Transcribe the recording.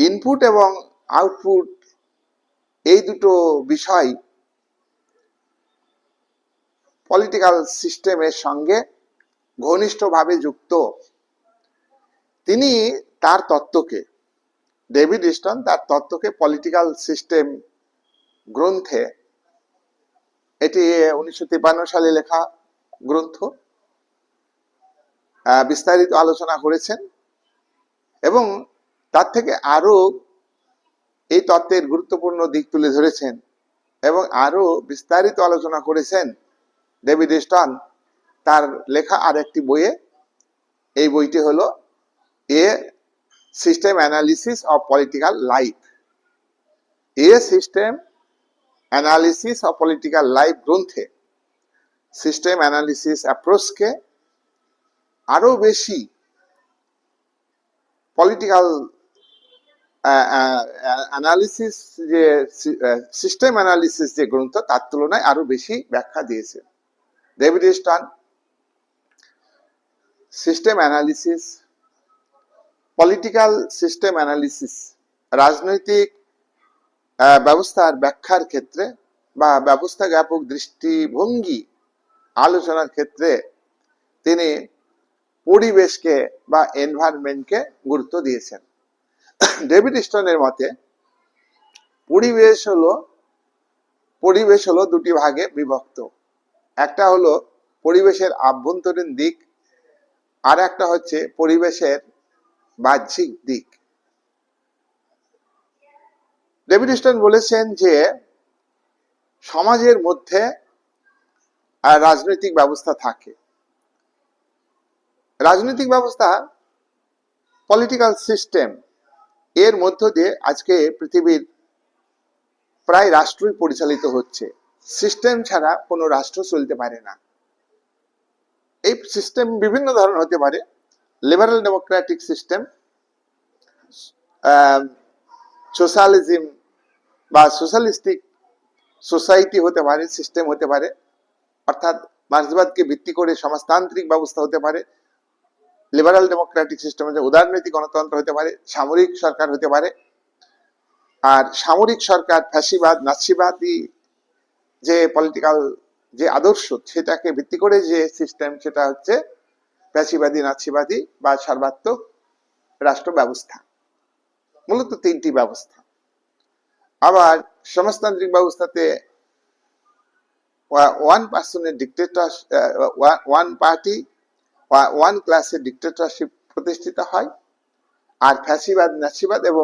Input এবং output এই দুটো বিষয় পলিটিক্যাল সিস্টেমের সঙ্গে ঘনিষ্ঠভাবে যুক্ত। তিনি তার তত্ত্বকে, ডেভিড ইস্টন তার তত্ত্বকে পলিটিক্যাল সিস্টেম গ্রন্থে, এটি 1953 সালে লেখা গ্রন্থ, বিস্তারিত আলোচনা করেছেন এবং তার থেকে আরো এই তত্ত্বের গুরুত্বপূর্ণ দিক তুলে ধরেছেন এবং আরো বিস্তারিত আলোচনা করেছেন ডেভিড ইস্টন তার লেখা আর একটি বইয়ে। এই বইটি হলো a system analysis of political life. A system analysis of political life গ্রন্থে সিস্টেম অ্যানালিসিস অ্যাপ্রোচকে আরো বেশি পলিটিক্যাল অ্যানালিসিস, যে সিস্টেম অ্যানালিসিস যে গ্রন্থ, তার তুলনায় আরো বেশি ব্যাখ্যা দিয়েছে David Easton. System analysis, political system analysis, রাজনৈতিক ব্যবস্থার ব্যাখ্যার ক্ষেত্রে বা ব্যবস্থা জ্ঞাপক দৃষ্টিভঙ্গি আলোচনার ক্ষেত্রে তিনি পরিবেশকে বা এনভায়রনমেন্টকে গুরুত্ব দিয়েছেন। ডেভিড ইস্টনের মতে পরিবেশ হলো দুটি ভাগে বিভক্ত। একটা হলো পরিবেশের আভ্যন্তরীণ দিক, আর একটা হচ্ছে পরিবেশের বাহ্যিক দিক। ডেভিড ইস্টন বলেছেন যে সমাজের মধ্যে রাজনৈতিক ব্যবস্থা থাকে। রাজনৈতিক ব্যবস্থা, পলিটিক্যাল সিস্টেম, এর মধ্য দিয়ে আজকে পৃথিবীর প্রায় রাষ্ট্রই পরিচালিত হচ্ছে। সিস্টেম ছাড়া কোনো রাষ্ট্র চলতে পারে না। এই সিস্টেম বিভিন্ন ধরনের হতে পারে। লিবারাল ডেমোক্রেটিক সিস্টেম, সোশ্যালিজম বা সোশ্যালিস্টিক সোসাইটি হতে পারে, সিস্টেম হতে পারে, অর্থাৎ মার্ক্সবাদকে ভিত্তি করে সমাজতান্ত্রিক ব্যবস্থা হতে পারে। লিবারাল ডেমোক্রেটিক সিস্টেম হচ্ছে উদারনৈতিক গণতন্ত্র হতে পারে, সামরিক সরকার হতে পারে। আর সামরিক সরকার ফ্যাসিবাদ, নাৎসিবাদী যে পলিটিক্যাল যে আদর্শ, সেটাকে ভিত্তি করে যে সিস্টেম, সেটা হচ্ছে ফ্যাসিবাদী, নাৎসিবাদী বা সর্বাত্মক রাষ্ট্র ব্যবস্থা। মূলত তিনটি ব্যবস্থা। আবার সমাজতান্ত্রিক ব্যবস্থাতে ওয়ান পার্সনের ডিক্টেটর, ওয়ান পার্টি, ওয়ান ক্লাসের ডিক্টেটরশিপ প্রতিষ্ঠিত হয়। আর ফ্যাসিবাদ, নাৎসিবাদ এবং